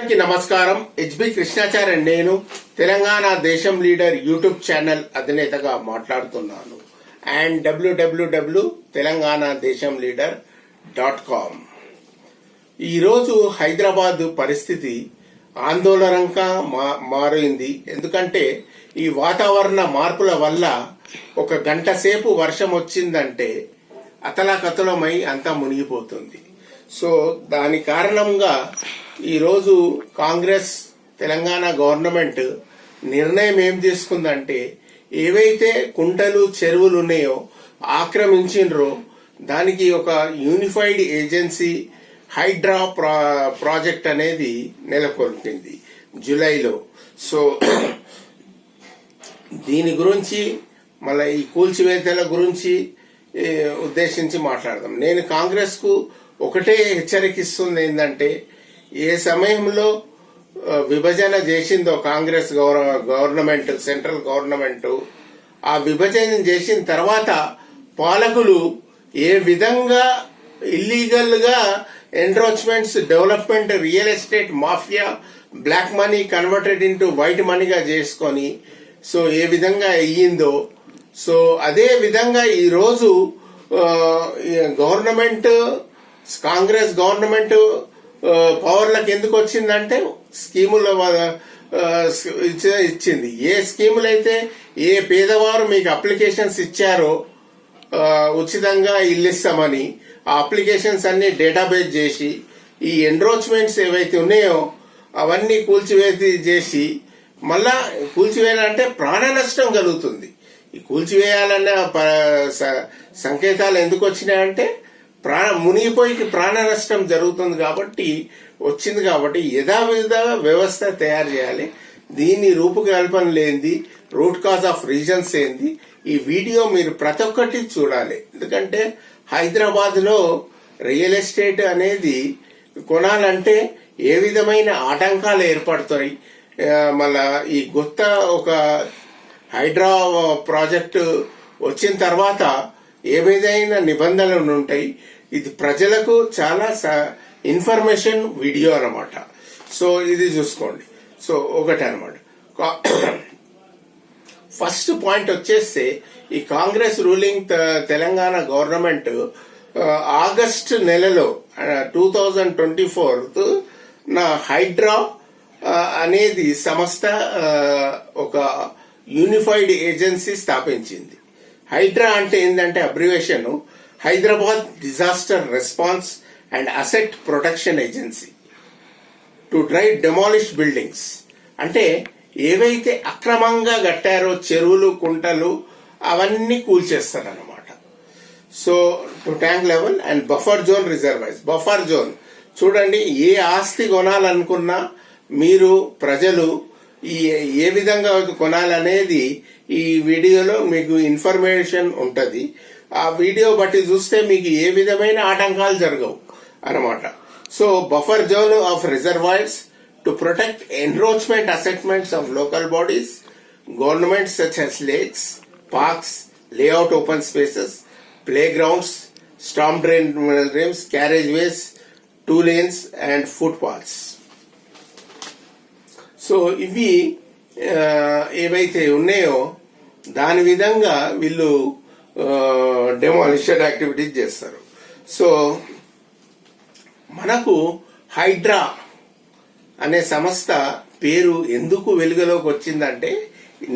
అందరికీ నమస్కారం. హెచ్బి కృష్ణాచార్య నేను తెలంగాణ దేశం లీడర్ యూట్యూబ్ ఛానల్ అధినేతగా మాట్లాడుతున్నాను. అండ్ www తెలంగాణ దేశం లీడర్.com. ఈరోజు హైదరాబాద్ పరిస్థితి ఆందోళనగా మారింది. ఎందుకంటే ఈ వాతావరణ మార్పుల వల్ల ఒక గంట సేపు వర్షం వచ్చిందంటే అతలాకతలమై అంతా మునిగిపోతుంది. సో దాని కారణంగా ఈరోజు కాంగ్రెస్ తెలంగాణ గవర్నమెంట్ నిర్ణయం ఏం తీసుకుందంటే ఏవైతే కుంటలు చెరువులు ఉన్నాయో ఆక్రమించినరో దానికి ఒక యూనిఫైడ్ ఏజెన్సీ హైడ్రా ప్రాజెక్ట్ అనేది నెలకొల్పింది జూలైలో. సో దీని గురించి మళ్ళీ ఈ కూల్చివేతల గురించి ఉద్దేశించి మాట్లాడదాం. నేను కాంగ్రెస్ కు ఒకటే హెచ్చరికిస్తుంది ఏంటంటే ఏ సమయంలో విభజన చేసిందో కాంగ్రెస్ గవర్నమెంట్ సెంట్రల్ గవర్నమెంట్ ఆ విభజన చేసిన తర్వాత పాలకులు ఏ విధంగా ఇల్లీగల్ గా encroachments development real estate mafia black money converted into white మనీగా చేసుకొని సో ఏ విధంగా అయ్యిందో సో అదే విధంగా ఈరోజు గవర్నమెంట్ కాంగ్రెస్ గవర్నమెంట్ పవర్లకు ఎందుకు వచ్చిందంటే స్కీములు ఇచ్చింది. ఏ స్కీములు అయితే ఏ పేదవారు మీకు అప్లికేషన్స్ ఇచ్చారో ఉచితంగా ఇల్లు ఇస్తామని ఆ అప్లికేషన్స్ అన్ని డేటాబేస్ చేసి ఈ ఎన్రోచ్మెంట్స్ ఏవైతే ఉన్నాయో అవన్నీ కూల్చివేసి చేసి మళ్ళా కూల్చివేయాలంటే ప్రాణ నష్టం కలుగుతుంది. ఈ కూల్చివేయాలన్న సంకేతాలు ఎందుకు వచ్చినాయంటే మునిగిపోయి ప్రాణ నష్టం జరుగుతుంది కాబట్టి వచ్చింది. కాబట్టి యథావిధ వ్యవస్థ తయారు చేయాలి. దీన్ని రూపకల్పన లేనిది రూట్ కాజ్ ఆఫ్ రీజన్స్ ఏంది ఈ వీడియో మీరు ప్రతి ఒక్కటి చూడాలి. ఎందుకంటే హైదరాబాద్ లో రియల్ ఎస్టేట్ అనేది కొనాలంటే ఏ విధమైన ఆటంకాలు ఏర్పడతాయి. మళ్ళా ఈ కొత్త ఒక హైడ్రా ప్రాజెక్టు వచ్చిన తర్వాత ఏ విధమైన నిబంధనలు ఉంటాయి. ఇది ప్రజలకు చాలా ఇన్ఫర్మేషన్ వీడియో అన్నమాట. సో ఇది చూసుకోండి. సో ఒకటి అనమాట. ఫస్ట్ పాయింట్ వచ్చేస్తే ఈ Congress ruling Telangana government August నెలలో 2024 నా హైడ్రా అనేది సంస్థ ఒక యూనిఫైడ్ ఏజెన్సీ స్థాపించింది. హైడ్రా అంటే ఏంటంటే abbreviation Hyderabad disaster response and asset protection agency to drive demolish buildings. అంటే ఏవైతే అక్రమంగా కట్టారో చెరువులు కుంటలు అవన్నీ కూల్చేస్తారన్నమాట. So to tank level and buffer zone reservoirs. Buffer zone చూడండి, ఏ ఆస్తి కొనాలనుకున్నా మీరు ప్రజలు ఏ విధంగా కొనాలనేది ఈ వీడియోలో మీకు ఇన్ఫర్మేషన్ ఉంటది. ఆ వీడియో బట్టి చూస్తే మీకు ఏ విధమైన ఆటంకాలు జరగవు అన్నమాట. So buffer zone of reservoirs to protect encroachment assessments of local bodies government such as lakes, parks, layout open spaces, playgrounds, storm drains, carriageways, 2 lanes and footpaths. So ఇవి ఏవైతే ఉన్నాయో దాని విధంగా వీళ్ళు డెమాలిషన్ యాక్టివిటీస్ చేస్తారు. సో మనకు హైడ్రా అనే సంస్థ పేరు ఎందుకు వెలుగులోకి వచ్చిందంటే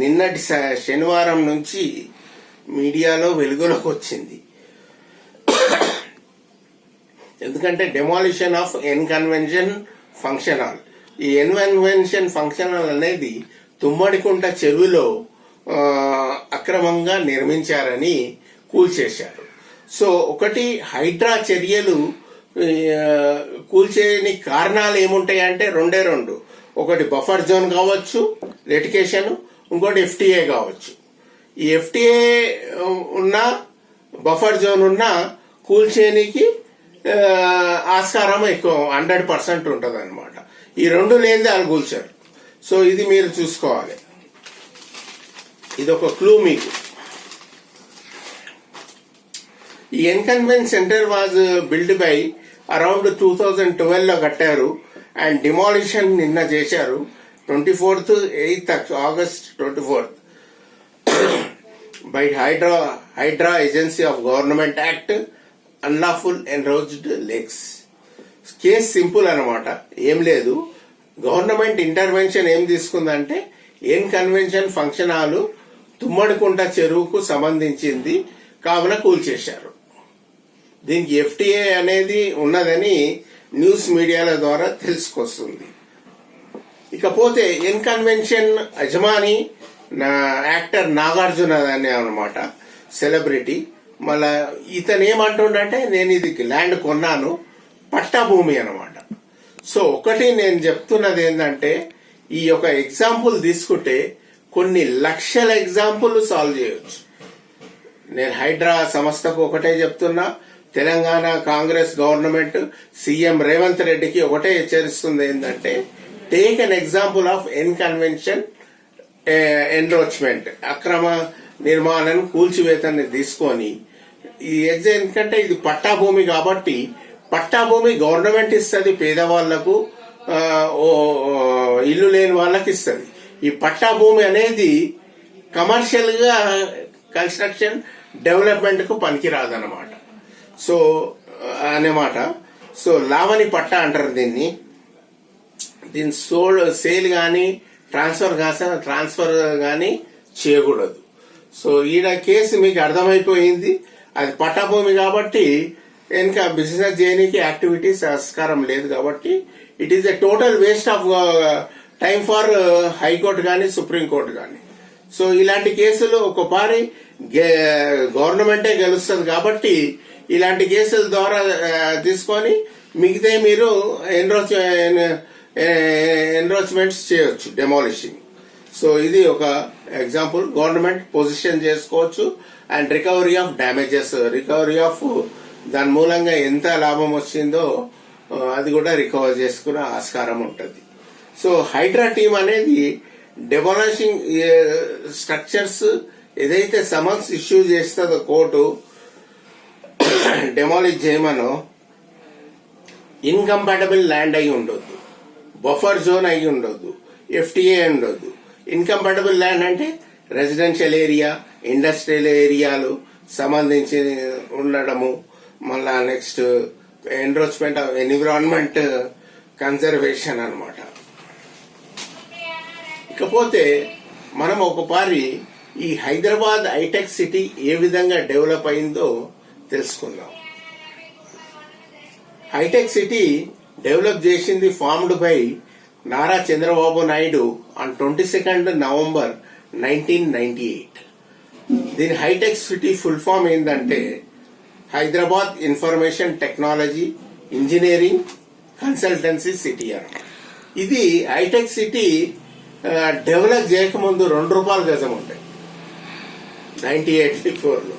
నిన్నటి శనివారం నుంచి మీడియాలో వెలుగులోకి వచ్చింది. ఎందుకంటే demolition of N Convention function hall. ఈ ఎన్కన్వెన్షన్ ఫంక్షన్ హాల్ అనేది తుమ్మడికుంట చెరువులో అక్రమంగా నిర్మించారని కూల్చేశారు. సో ఒకటి హైడ్రా చర్యలు కూల్చేయని కారణాలు ఏముంటాయంటే రెండు. ఒకటి బఫర్ జోన్ కావచ్చు లిటిగేషన్, ఇంకోటి FTA కావచ్చు. ఈ FTA ఉన్నా బఫర్ జోన్ ఉన్నా కూల్చేయనికి ఆస్కారం ఎక్కువ 100% ఉంటుంది అనమాట. ఈ రెండు లేనిదే వాళ్ళు కూల్చారు. సో ఇది మీరు చూసుకోవాలి. ఇది ఒక క్లూ మీకు. ఈ N Convention centre was build by around 2012 లో కట్టారు. అండ్ డిమాలిషన్ నిన్న చేశారు 8th August 24th by Hydra Agency of Government Act Unlawful Enroached Lakes. Case simple అనమాట, ఏం లేదు. గవర్నమెంట్ ఇంటర్వెన్షన్ ఏం తీసుకుందంటే ఎన్ కన్వెన్షన్ ఫంక్షన్ హాలు తుమ్మడికుంట చెరువుకు సంబంధించింది కావున కూల్చేశారు. దీనికి FTA అనేది ఉన్నదని న్యూస్ మీడియాల ద్వారా తెలుసుకొస్తుంది. ఇకపోతే ఎన్ కన్వెన్షన్ యజమాని యాక్టర్ నాగార్జున అనే అనమాట, సెలబ్రిటీ. మళ్ళా ఇతను ఏమంటుండంటే నేను ఇది ల్యాండ్ కొన్నాను, పట్టా భూమి అనమాట. సో ఒకటి నేను చెప్తున్నది ఏంటంటే ఈ యొక్క ఎగ్జాంపుల్ తీసుకుంటే కొన్ని లక్షల ఎగ్జాంపుల్ సాల్వ్ చేయొచ్చు. నేను హైడ్రా సంస్థకు ఒకటే చెప్తున్నా, తెలంగాణ కాంగ్రెస్ గవర్నమెంట్ సీఎం రేవంత్ రెడ్డికి ఒకటే హెచ్చరిస్తుంది ఏంటంటే take an example of N Convention encroachment, అక్రమ నిర్మాణం కూల్చివేతని తీసుకొని ఈ ఎందుకంటే ఇది పట్టా భూమి కాబట్టి పట్టా భూమి గవర్నమెంట్ ఇస్తుంది, పేదవాళ్లకు ఇల్లు లేని వాళ్ళకి ఇస్తుంది. ఈ పట్టా భూమి అనేది కమర్షియల్ గా కన్స్ట్రక్షన్ డెవలప్మెంట్ కు పనికిరాదన్నమాట. సో అన్నమాట. సో లావణి పట్టా అంటారు దీన్ని సేల్ గాని ట్రాన్స్ఫర్ గాని చేయకూడదు. సో ఈడ కేసు మీకు అర్థమైపోయింది, అది పట్టా భూమి కాబట్టి ఇంకా బిజినెస్ చేయడానికి యాక్టివిటీస్ ఆస్కారం లేదు కాబట్టి it is a total waste of time for high court కానీ సుప్రీంకోర్టు కానీ. సో ఇలాంటి కేసులు ఒకసారి గవర్నమెంటే గెలుస్తుంది కాబట్టి ఇలాంటి కేసుల ద్వారా తీసుకొని మిగతా మీరు ఎన్రోచ్మెంట్స్ చేయొచ్చు, డెమాలిషింగ్. సో ఇది ఒక ఎగ్జాంపుల్. గవర్నమెంట్ పొజిషన్ చేసుకోవచ్చు and recovery of damages, recovery of దాని మూలంగా ఎంత లాభం వచ్చిందో అది కూడా రికవర్ చేసుకునే ఆస్కారం ఉంటుంది. సో హైడ్రా టీమ్ అనేది డెమాలిషింగ్ స్ట్రక్చర్స్ ఏదైతే సమన్స్ ఇష్యూ చేస్తుందో కోర్టు డెమాలిష్ చేయమనో ఇన్కంపాటబుల్ ల్యాండ్ అయి ఉండొద్దు, బఫర్ జోన్ అయి ఉండొద్దు, FTA ఉండొద్దు. ఇన్కంపాటబుల్ ల్యాండ్ అంటే రెసిడెన్షియల్ ఏరియా, ఇండస్ట్రియల్ ఏరియాలు సంబంధించి ఉండడము. మళ్ళా నెక్స్ట్ ఎన్రోచ్మెంట్ ఆఫ్ ఎన్విరాన్మెంట్ కన్జర్వేషన్ అనమాట. ఇకపోతే మనం ఒకసారి ఈ హైదరాబాద్ హైటెక్ సిటీ ఏ విధంగా డెవలప్ అయిందో తెలుసుకుందాం. హైటెక్ సిటీ డెవలప్ చేసింది formed by Nara Chandrababu Naidu on 22 November 1998. దీని హైటెక్ సిటీ ఫుల్ ఫామ్ ఏంటంటే Hyderabad information technology engineering consultancy city అన్నమాట. ఇది హైటెక్ సిటీ డెవలప్ చేయకముందు ₹2 గజం ఉంటాయి 1984లో.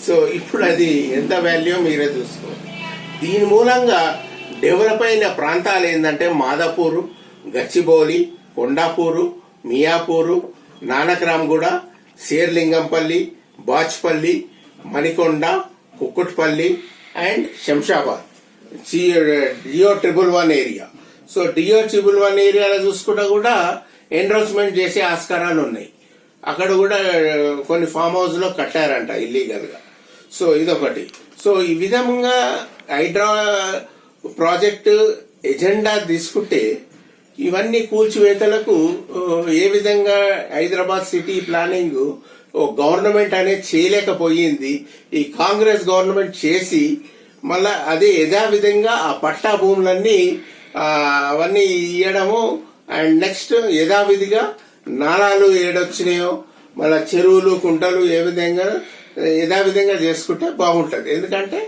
సో ఇప్పుడు అది ఎంత వాల్యూ మీరే చూసుకోండి. దీని మూలంగా డెవలప్ అయిన ప్రాంతాలు ఏంటంటే Madhapur, Gachibowli, Kondapur, Miyapur, Nanakramguda, Serilingampally, Bachupally, Manikonda, Kukatpally and Shamshabad. GO 111 area. So GO 111 ఏరియాలో చూసుకుంటా కూడా ఎన్రోచ్మెంట్ చేసే ఆస్కారాలు ఉన్నాయి. అక్కడ కూడా కొన్ని ఫామ్ హౌస్ లో కట్టారంట ఇల్లీగల్ గా. సో ఇదొకటి. సో ఈ విధంగా హైడ్రా ప్రాజెక్టు ఎజెండా తీసుకుంటే ఇవన్నీ కూల్చివేతలకు ఏ విధంగా హైదరాబాద్ సిటీ ప్లానింగ్ గవర్నమెంట్ అనేది చేయలేకపోయింది. ఈ కాంగ్రెస్ గవర్నమెంట్ చేసి మళ్ళా అదే యథావిధంగా ఆ పట్టా భూములన్నీ అవన్నీ ఇవ్వడము అండ్ నెక్స్ట్ యథావిధిగా నాలాలు ఏడొచ్చినాయో మళ్ళా చెరువులు కుంటలు ఏ విధంగా యథావిధంగా చేసుకుంటే బాగుంటది. ఎందుకంటే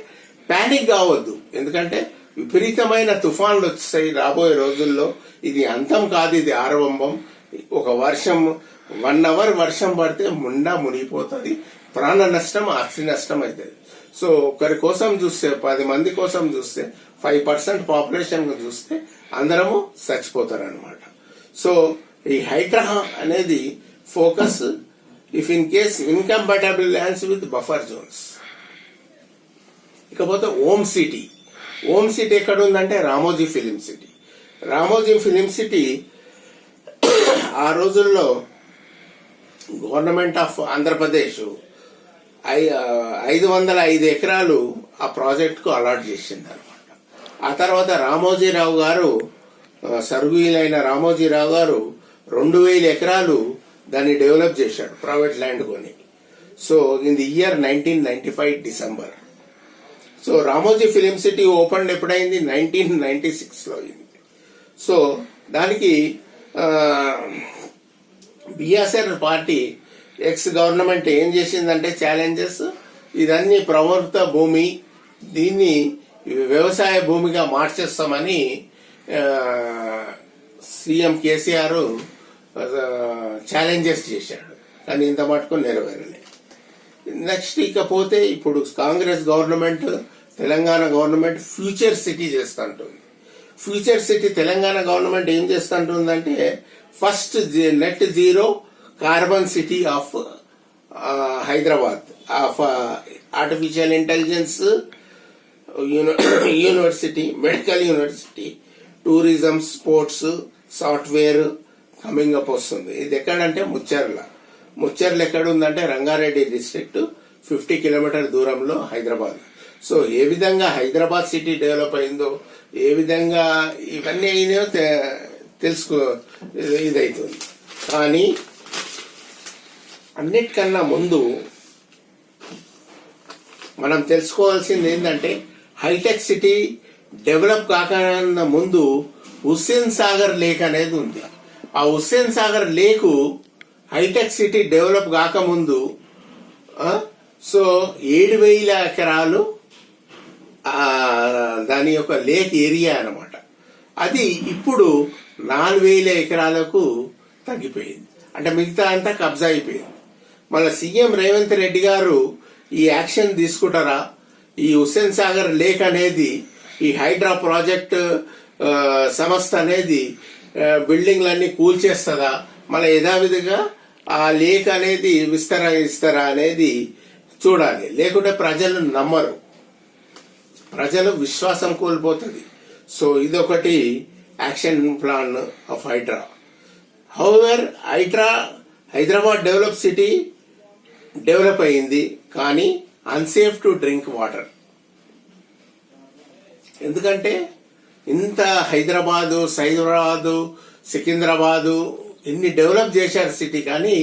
ప్యానిక్ కావద్దు, ఎందుకంటే విపరీతమైన తుఫాన్లు వచ్చాయి రాబోయే రోజుల్లో. ఇది అంతం కాదు, ఇది ఆరంభం. ఒక వర్షం 1 hour వర్షం పడితే ముండా మునిగిపోతుంది, ప్రాణ నష్టం, ఆస్తి నష్టం అవుతుంది. సో ఒకరి కోసం చూస్తే 10 మంది కోసం చూస్తే 5% పాపులేషన్ చూస్తే అందరము చచ్చిపోతారు అనమాట. సో ఈ హైడ్రా అనేది focus if in case incompatible lands with buffer zones. ఇకపోతే ఓమ్ సిటీ ఎక్కడ ఉందంటే Ramoji Film city. Ramoji Film city ఆ రోజుల్లో గవర్నమెంట్ ఆఫ్ ఆంధ్రప్రదేశ్ 505 ఎకరాలు ఆ ప్రాజెక్టుకు అలాట్ చేసింది అనమాట. ఆ తర్వాత రామోజీరావు గారు, స్వర్గీయులైన రామోజీరావు గారు 2000 ఎకరాలు దాన్ని డెవలప్ చేశాడు, ప్రైవేట్ ల్యాండ్ కొని. So in the year 1995 December. So Ramoji Film City open ఎప్పుడైంది? 1996లో అయింది. సో దానికి బిఎస్ఆర్ పార్టీ ఎక్స్ గవర్నమెంట్ ఏం చేసిందంటే ఛాలెంజెస్, ఇదన్నీ ప్రభుత్వ భూమి, దీన్ని వ్యవసాయ భూమిగా మార్చేస్తామని సీఎం కేసీఆర్ ఛాలెంజెస్ చేశాడు. కానీ ఇంత మటుకు నెరవేరలేదు. నెక్స్ట్ ఇకపోతే ఇప్పుడు Congress government, Telangana government future city చేస్తుంటుంది. ఫ్యూచర్ సిటీ తెలంగాణ గవర్నమెంట్ ఏం చేస్తుంటుందంటే first net zero carbon city of Hyderabad, of artificial intelligence university, medical university, tourism, sports, software coming up వస్తుంది. ఇది ఎక్కడంటే ముచ్చర్ల ఎక్కడ ఉందంటే రంగారెడ్డి డిస్ట్రిక్ట్ 50 కిలోమీటర్ దూరంలో హైదరాబాద్. సో ఏ విధంగా హైదరాబాద్ సిటీ డెవలప్ అయిందో, ఏ విధంగా ఇవన్నీ అయినాయో ఇదవుతుంది. కానీ అన్నిటికన్నా ముందు మనం తెలుసుకోవాల్సింది ఏంటంటే హైటెక్ సిటీ డెవలప్ కాకన్నా ముందు హుస్సేన్ సాగర్ లేక్ అనేది ఉంది. ఆ హుస్సేన్ సాగర్ లేకు హైటెక్ సిటీ డెవలప్ కాకముందు సో 7,000 ఎకరాలు దాని యొక్క లేక్ ఏరియా అన్నమాట. అది ఇప్పుడు 4,000 ఎకరాలకు తగ్గిపోయింది. అంటే మిగతా అంతా కబ్జా అయిపోయింది. మళ్ళీ సీఎం రేవంత్ రెడ్డి గారు ఈ యాక్షన్ తీసుకుంటారా? ఈ హుస్సేన్ సాగర్ లేక్ అనేది, ఈ హైడ్రా ప్రాజెక్ట్ సంస్థ అనేది బిల్డింగ్లన్నీ కూల్చేస్తుందా? మళ్ళీ యథావిధిగా ఆ లేక్ అనేది విస్తరిస్తారా అనేది చూడాలి. లేకుంటే ప్రజలు నమ్మరు, ప్రజలు విశ్వాసం కోల్పోతుంది. సో ఇదొకటి action plan of Hydra. However Hyderabad develop అయింది, కానీ అన్సేఫ్ టు డ్రింక్ వాటర్. ఎందుకంటే ఇంత హైదరాబాదు, సికింద్రాబాదు ఇన్ని డెవలప్ చేశారు సిటీ, కానీ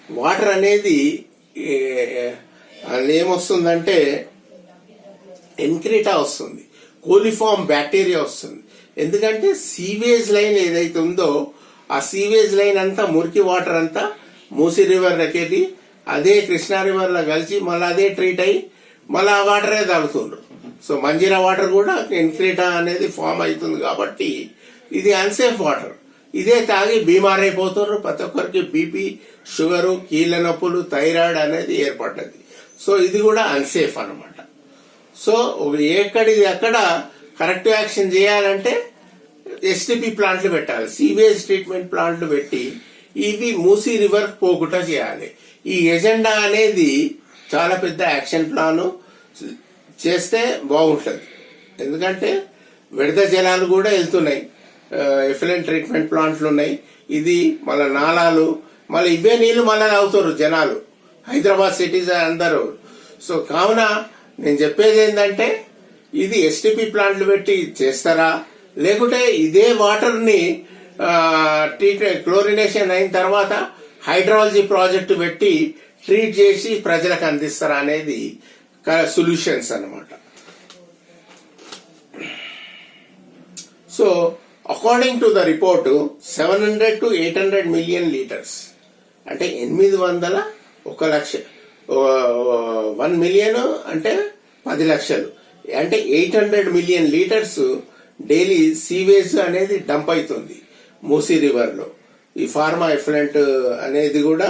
వాటర్ అనేది ఏమొస్తుందంటే ఎన్క్రిటా వస్తుంది, కోలిఫామ్ బ్యాక్టీరియా వస్తుంది. ఎందుకంటే సీవేజ్ లైన్ ఏదైతే ఉందో ఆ సీవేజ్ లైన్ అంతా మురికి వాటర్ అంతా మూసీ రివర్ రకేది, అదే కృష్ణా రివర్ లో కలిసి మళ్ళీ అదే ట్రీట్ అయ్యి మళ్ళీ ఆ వాటరే తాగుతుండ్రు. సో మంజీరా వాటర్ కూడా ఎన్క్రిటా అనేది ఫామ్ అవుతుంది. కాబట్టి ఇది అన్సేఫ్ వాటర్. ఇదే తాగి బీమార్ అయిపోతున్నారు. ప్రతి ఒక్కరికి బీపీ, షుగరు, కీళ్ళ నొప్పులు, థైరాయిడ్ అనేది ఏర్పడ్డది. సో ఇది కూడా అన్సేఫ్ అన్నమాట. సో ఎక్కడ కరెక్ట్ యాక్షన్ చేయాలంటే ఎస్టీపీ ప్లాంట్లు పెట్టాలి, సీవేజ్ ట్రీట్మెంట్ ప్లాంట్లు పెట్టి ఇవి మూసీ రివర్ పోకుండా చేయాలి. ఈ ఎజెండా అనేది చాలా పెద్ద యాక్షన్ ప్లాన్ చేస్తే బాగుంటుంది. ఎందుకంటే విడత జలాలు కూడా వెళ్తున్నాయి, ఎఫ్లెంట్ ట్రీట్మెంట్ ప్లాంట్లు ఉన్నాయి, ఇది మళ్ళీ నాలాలు, మళ్ళీ ఇవే నీళ్లు మళ్ళీ తాగుతారు జనాలు, హైదరాబాద్ సిటీస్ అందరూ. సో కావున నేను చెప్పేది ఏంటంటే ఇది ఎస్టీపీ ప్లాంట్లు పెట్టి చేస్తారా, లేకుంటే ఇదే వాటర్ ని క్లోరినేషన్ అయిన తర్వాత హైడ్రాలజీ ప్రాజెక్టు పెట్టి ట్రీట్ చేసి ప్రజలకు అందిస్తారా అనేది సొల్యూషన్స్ అన్నమాట. So according to the report 700 to 800 million litres, అంటే 800 1 మిలియన్ అంటే 10 లక్షలు, అంటే 800 million లీటర్స్ డైలీ సీవేజ్ అనేది డంప్ అవుతుంది మూసీ రివర్ లో. ఈ ఫార్మా ఎఫ్లెంట్ అనేది కూడా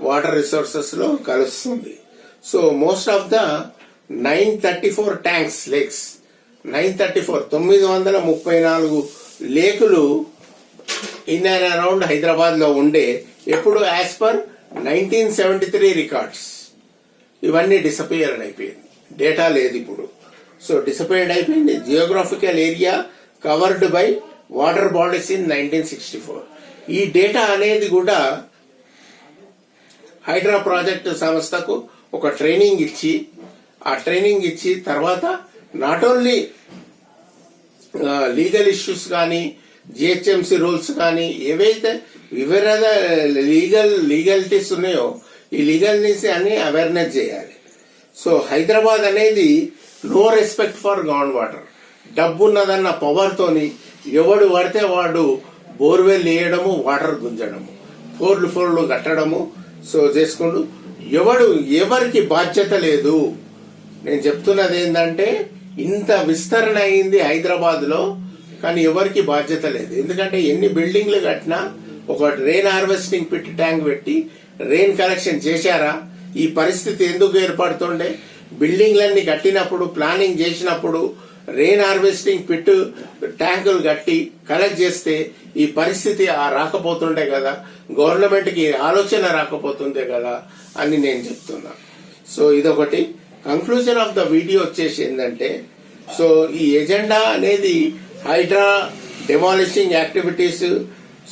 వాటర్ రిసోర్సెస్ లో కలుస్తుంది. So most of the 934 tanks lakes, 934 లేకులు ఇన్ అండ్ అరౌండ్ హైదరాబాద్ లో ఉండే, ఎప్పుడు యాజ్ పర్ 1973 రికార్డ్స్ ఇవన్నీ డిసపియర్ అయిపోయింది, డేటా లేదు ఇప్పుడు. సో డిసపియర్డ్ అయిపోయింది. Geographical area covered by water bodies in 1964. ఈ డేటా అనేది కూడా హైడ్రా ప్రాజెక్ట్ సంస్థకు ఒక ట్రైనింగ్ ఇచ్చి తర్వాత నాట్ ఓన్లీ లీగల్ ఇష్యూస్ కానీ జిహెచ్ఎంసీ రూల్స్ కానీ ఏవైతే వివిధ లీగలిటీస్ ఉన్నాయో ఈ లీగల్నీస్ అన్ని అవేర్నెస్ చేయాలి. సో హైదరాబాద్ అనేది no respect for ground water. డబ్బు ఉన్నదన్న పవర్ తోని ఎవడు పడితే వాడు బోర్వెల్ వేయడము, వాటర్ గుంజడము, ఫోర్లు కట్టడము, సో చేసుకుంటూ ఎవరికి బాధ్యత లేదు. నేను చెప్తున్నది ఏంటంటే ఇంత విస్తరణ అయింది హైదరాబాద్ లో, కానీ ఎవరికి బాధ్యత లేదు. ఎందుకంటే ఎన్ని బిల్డింగ్లు కట్టినా ఒక రెయిన్ హార్వెస్టింగ్ పిట్ ట్యాంక్ పెట్టి రెయిన్ కలెక్షన్ చేశారా? ఈ పరిస్థితి ఎందుకు ఏర్పడుతుండే? బిల్డింగ్లన్నీ కట్టినప్పుడు, ప్లానింగ్ చేసినప్పుడు రెయిన్ హార్వెస్టింగ్ పిట్ ట్యాంకులు కట్టి కలెక్ట్ చేస్తే ఈ పరిస్థితి రాకపోతుండే కదా, గవర్నమెంట్ కి ఆలోచన రాకపోతుండే కదా అని నేను చెప్తున్నా. సో ఇదొకటి. కంక్లూజన్ ఆఫ్ ద వీడియో వచ్చేసి ఏంటంటే, సో ఈ ఎజెండా అనేది Hydra demolishing activities,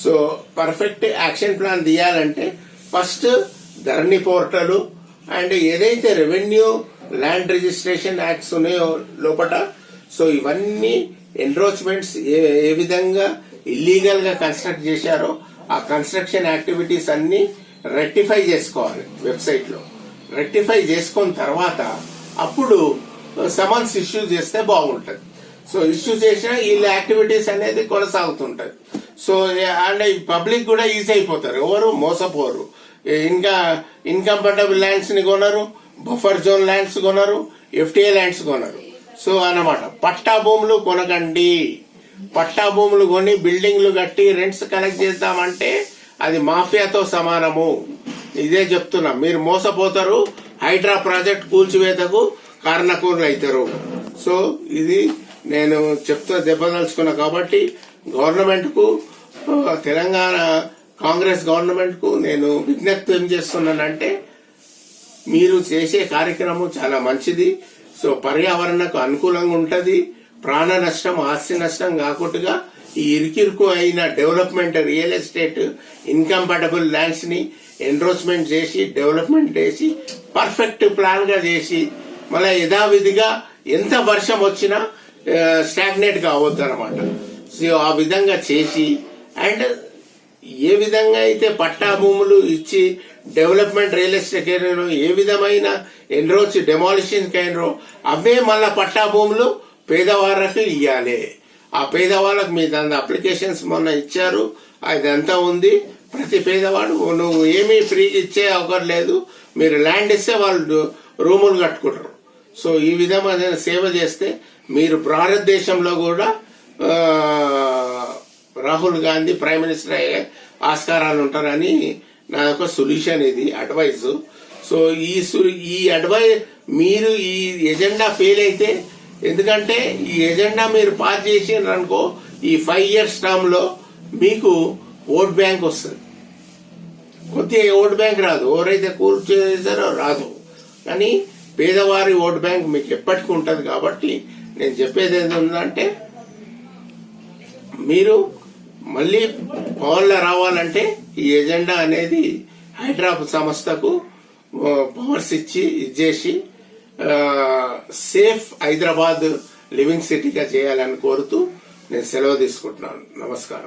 so perfect action plan తీయాలంటే ఫస్ట్ ధరణి పోర్టల్ అండ్ ఏదైతే రెవెన్యూ ల్యాండ్ రిజిస్ట్రేషన్ యాక్ట్స్ ఉన్నాయో లోపల, సో ఇవన్నీ ఎన్రోచ్మెంట్స్ ఏ విధంగా ఇల్లీగల్ గా కన్స్ట్రక్ట్ చేశారో ఆ కన్స్ట్రక్షన్ యాక్టివిటీస్ అన్ని రెక్టిఫై చేసుకోవాలి. వెబ్సైట్ లో రెక్టిఫై చేసుకున్న తర్వాత అప్పుడు సమన్స్ ఇష్యూ చేస్తే బాగుంటది. సో ఇష్యూ చేసిన వీళ్ళ యాక్టివిటీస్ అనేది కొనసాగుతుంటది. సో అండ్ పబ్లిక్ కూడా ఈజీ అయిపోతారు, ఎవరు మోసపోరు. ఇంకా ఇన్కంపటబుల్ ల్యాండ్స్ ని కొనరు, బఫర్ జోన్ ల్యాండ్స్ కొనరు, ఎఫ్టీఏ ల్యాండ్స్ కొనరు. సో అన్నమాట, పట్టా భూములు కొనకండి. పట్టా భూములు కొని బిల్డింగ్లు కట్టి రెంట్స్ కలెక్ట్ చేద్దామంటే అది మాఫియాతో సమానము. ఇదే చెప్తున్నా, మీరు మోసపోతారు, హైడ్రా ప్రాజెక్ట్ కూల్చివేతకు కారణకూరులు అవుతారు. సో ఇది నేను దెబ్బదలుచుకున్నా. కాబట్టి గవర్నమెంట్ కు, తెలంగాణ కాంగ్రెస్ గవర్నమెంట్ కు నేను విజ్ఞప్తి ఏం చేస్తున్నానంటే, మీరు చేసే కార్యక్రమం చాలా మంచిది. సో పర్యావరణకు అనుకూలంగా ఉంటది, ప్రాణ నష్టం ఆస్తి నష్టం కాకుండా ఈ ఇరుకిరుకు అయిన development real estate incompatible lands ని ఎన్రోచ్మెంట్ చేసి డెవలప్మెంట్ చేసి పర్ఫెక్ట్ ప్లాన్ గా చేసి మళ్ళీ యథావిధిగా ఎంత వర్షం వచ్చినా స్టాగ్నేట్ కావద్దు అనమాట. సో ఆ విధంగా చేసి అండ్ ఏ విధంగా అయితే పట్టా భూములు ఇచ్చి డెవలప్మెంట్ రియల్ ఎస్టేట్ అయినో ఏ విధమైన ఎన్రోచ్ డెమాలిషన్ అయినో అవే మళ్ళా పట్టా భూములు పేదవాళ్ళకి ఇవ్వాలి. ఆ పేదవాళ్ళకి మీ దాని అప్లికేషన్స్ మొన్న ఇచ్చారు, అదంతా ఉంది. ప్రతి పేదవాడు నువ్వు ఏమీ ఫ్రీగా ఇచ్చే అవకాశం లేదు, మీరు ల్యాండ్ ఇస్తే వాళ్ళు రూములు కట్టుకుంటారు. సో ఈ విధమైన సేవ చేస్తే మీరు భారతదేశంలో కూడా రాహుల్ గాంధీ ప్రైమ్ మినిస్టర్ అయ్యే ఆస్కారాలు ఉంటారని నా యొక్క సొల్యూషన్, ఇది అడ్వైజ్. సో ఈ అడ్వైజ్ మీరు ఈ ఎజెండా ఫెయిల్ అయితే, ఎందుకంటే ఈ ఎజెండా మీరు పాస్ చేసినారనుకో ఈ 5 years టర్మ్ లో మీకు ఓట్ బ్యాంక్ వస్తుంది. కొద్దిగా ఓట్ బ్యాంక్ రాదు, ఎవరైతే కూర్చేసారో రాదు, కానీ పేదవారి ఓట్ బ్యాంక్ మీకు ఎప్పటికీ ఉంటది. కాబట్టి నేను చెప్పేది ఏంటంటే, మీరు మళ్ళీ పవర్లో రావాలంటే ఈ ఎజెండా అనేది హైడ్రా సంస్థకు పవర్స్ ఇచ్చి ఇచ్చేసి సేఫ్ హైదరాబాద్ లివింగ్ సిటీగా చేయాలని కోరుతూ నేను సెలవు తీసుకుంటున్నాను. నమస్కారం.